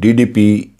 DDP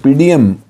PDM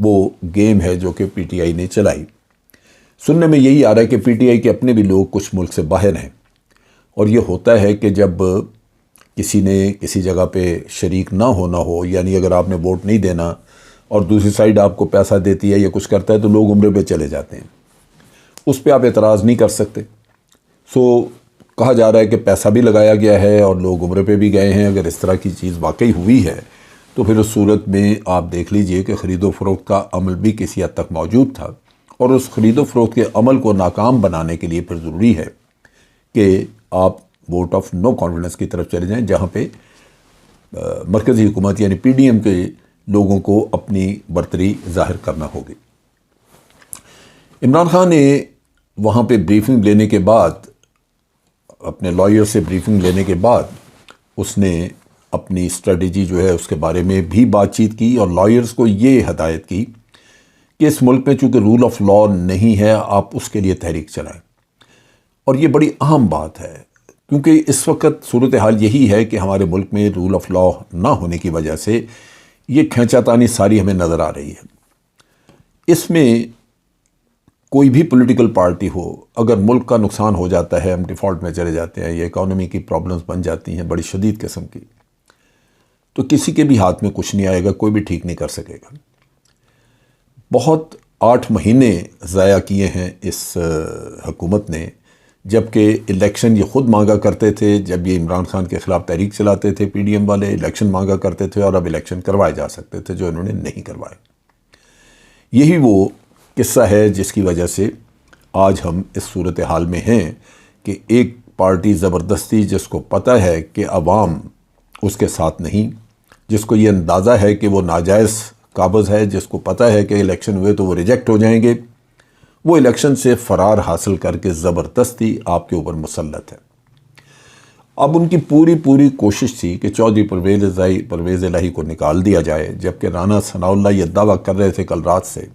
وہ game ہے جو کہ پی ٹی آئی نے چلائی۔ سننے میں یہی آ رہا ہے کہ پی ٹی آئی کے اپنے بھی لوگ کچھ ملک سے باہر ہیں، اور یہ ہوتا ہے کہ جب کسی نے کسی جگہ پہ شریک نہ ہونا ہو، یعنی اگر آپ نے ووٹ نہیں دینا اور دوسری سائڈ آپ کو پیسہ دیتی ہے یا کچھ کرتا ہے تو لوگ عمرے پہ چلے جاتے ہیں، اس پہ آپ اعتراض نہیں کر سکتے۔ سو کہا جا رہا ہے کہ پیسہ بھی لگایا گیا ہے اور لوگ عمرے پہ بھی گئے ہیں۔ اگر اس طرح کی چیز واقعی ہوئی ہے تو پھر اس صورت میں آپ دیکھ لیجئے کہ خرید و فروخت کا عمل بھی کسی حد تک موجود تھا، اور اس خرید و فروخت کے عمل کو ناکام بنانے کے لیے پھر ضروری ہے کہ آپ ووٹ آف نو کانفیڈنس کی طرف چلے جائیں، جہاں پہ مرکزی حکومت یعنی پی ڈی ایم کے لوگوں کو اپنی برتری ظاہر کرنا ہوگی۔ عمران خان نے وہاں پہ بریفنگ لینے کے بعد، اپنے لائر سے بریفنگ لینے کے بعد، اس نے اپنی اسٹریٹجی جو ہے اس کے بارے میں بھی بات چیت کی، اور لائرز کو یہ ہدایت کی کہ اس ملک میں چونکہ رول آف لا نہیں ہے، آپ اس کے لیے تحریک چلائیں۔ اور یہ بڑی اہم بات ہے، کیونکہ اس وقت صورتحال یہی ہے کہ ہمارے ملک میں رول آف لا نہ ہونے کی وجہ سے یہ کھینچا تانی ساری ہمیں نظر آ رہی ہے۔ اس میں کوئی بھی پولیٹیکل پارٹی ہو، اگر ملک کا نقصان ہو جاتا ہے، ہم ڈیفالٹ میں چلے جاتے ہیں، یہ اکانومی کی پرابلمز بن جاتی ہیں بڑی شدید قسم کی، تو کسی کے بھی ہاتھ میں کچھ نہیں آئے گا، کوئی بھی ٹھیک نہیں کر سکے گا۔ بہت 8 مہینے ضائع کیے ہیں اس حکومت نے، جبکہ الیکشن یہ خود مانگا کرتے تھے۔ جب یہ عمران خان کے خلاف تحریک چلاتے تھے پی ڈی ایم والے، الیکشن مانگا کرتے تھے، اور اب الیکشن کروائے جا سکتے تھے، جو انہوں نے نہیں کروائے۔ یہی وہ قصہ ہے جس کی وجہ سے آج ہم اس صورتحال میں ہیں کہ ایک پارٹی زبردستی، جس کو پتہ ہے کہ عوام اس کے ساتھ نہیں، جس کو یہ اندازہ ہے کہ وہ ناجائز قابض ہے، جس کو پتہ ہے کہ الیکشن ہوئے تو وہ ریجیکٹ ہو جائیں گے، وہ الیکشن سے فرار حاصل کر کے زبردستی آپ کے اوپر مسلط ہے۔ اب ان کی پوری کوشش تھی کہ چودھری پرویز الہی کو نکال دیا جائے، جبکہ رانا ثناء اللہ یہ دعویٰ کر رہے تھے کل رات سے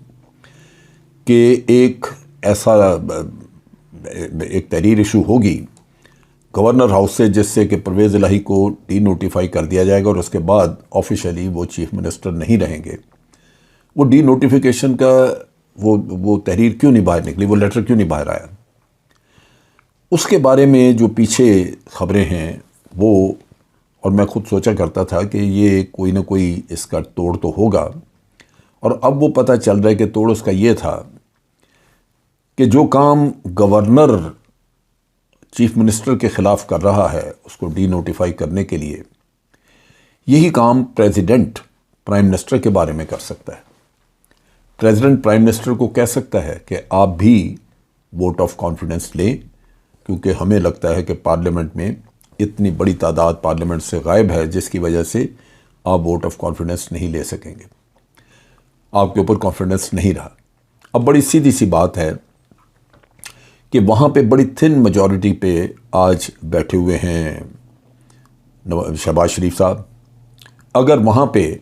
کہ ایک تحریر ایشو ہوگی گورنر ہاؤس سے، جس سے کہ پرویز الہی کو ڈی نوٹیفائی کر دیا جائے گا، اور اس کے بعد آفیشلی وہ چیف منسٹر نہیں رہیں گے۔ وہ ڈی نوٹیفیکیشن کا وہ تحریر کیوں نہیں باہر نکلی، وہ لیٹر کیوں نہیں باہر آیا، اس کے بارے میں جو پیچھے خبریں ہیں وہ، اور میں خود سوچا کرتا تھا کہ یہ کوئی نہ کوئی اس کا توڑ تو ہوگا، اور اب وہ پتہ چل رہا ہے کہ توڑ اس کا یہ تھا کہ جو کام گورنر چیف منسٹر کے خلاف کر رہا ہے اس کو ڈی نوٹیفائی کرنے کے لیے، یہی کام پریزیڈنٹ پرائم منسٹر کے بارے میں کر سکتا ہے۔ پریزیڈنٹ پرائم منسٹر کو کہہ سکتا ہے کہ آپ بھی ووٹ آف کانفیڈنس لیں، کیونکہ ہمیں لگتا ہے کہ پارلیمنٹ میں اتنی بڑی تعداد پارلیمنٹ سے غائب ہے، جس کی وجہ سے آپ ووٹ آف کانفیڈنس نہیں لے سکیں گے، آپ کے اوپر کانفیڈنس نہیں رہا۔ اب بڑی سیدھی سی بات ہے کہ وہاں پہ بڑی تھن میجورٹی پہ آج بیٹھے ہوئے ہیں شہباز شریف صاحب۔ اگر وہاں پہ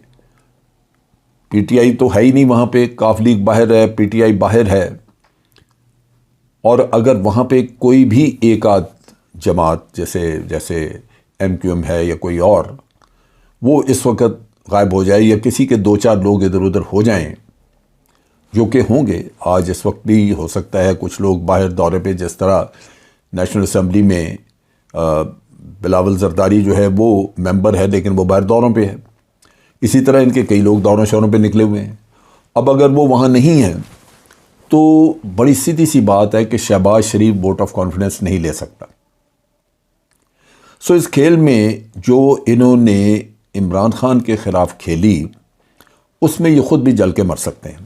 پی ٹی آئی تو ہے ہی نہیں، وہاں پہ کاف لیگ باہر ہے، پی ٹی آئی باہر ہے، اور اگر وہاں پہ کوئی بھی ایک آدھ جماعت جیسے ایم کیو ایم ہے یا کوئی اور، وہ اس وقت غائب ہو جائے، یا کسی کے 2-4 لوگ ادھر ادھر ہو جائیں، جو کہ ہوں گے، آج اس وقت بھی ہو سکتا ہے کچھ لوگ باہر دورے پہ، جس طرح نیشنل اسمبلی میں بلاول زرداری جو ہے وہ ممبر ہے لیکن وہ باہر دوروں پہ ہے، اسی طرح ان کے کئی لوگ دوروں شوروں پہ نکلے ہوئے ہیں۔ اب اگر وہ وہاں نہیں ہیں تو بڑی سیدھی سی بات ہے کہ شہباز شریف ووٹ آف کانفیڈنس نہیں لے سکتا۔ سو اس کھیل میں جو انہوں نے عمران خان کے خلاف کھیلی، اس میں یہ خود بھی جل کے مر سکتے ہیں۔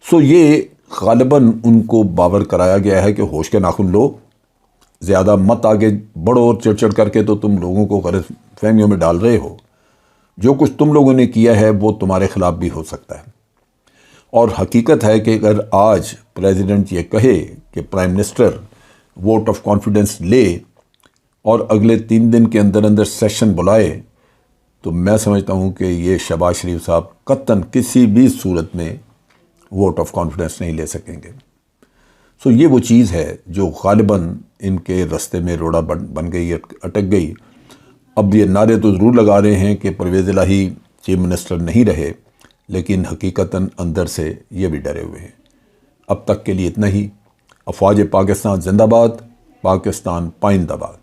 سو یہ غالباً ان کو باور کرایا گیا ہے کہ ہوش کے ناخن لو، زیادہ مت آگے بڑھو، اور چڑ چڑ کر کے تو تم لوگوں کو غلط فہمیوں میں ڈال رہے ہو، جو کچھ تم لوگوں نے کیا ہے وہ تمہارے خلاف بھی ہو سکتا ہے۔ اور حقیقت ہے کہ اگر آج پریزیڈنٹ یہ کہے کہ prime minister vote of confidence لے اور اگلے 3 دن کے اندر اندر سیشن بلائے، تو میں سمجھتا ہوں کہ یہ شہباز شریف صاحب قطعاً کسی بھی صورت میں ووٹ آف کانفیڈنس نہیں لے سکیں گے۔ سو یہ وہ چیز ہے جو غالباً ان کے رستے میں روڑا بن گئی، اٹک گئی۔ اب یہ نعرے تو ضرور لگا رہے ہیں کہ پرویز الہی چیف منسٹر نہیں رہے، لیکن حقیقتاً اندر سے یہ بھی ڈرے ہوئے ہیں۔ اب تک کے لیے اتنا ہی۔ افواج پاکستان زندہ باد، پاکستان پائندہ باد۔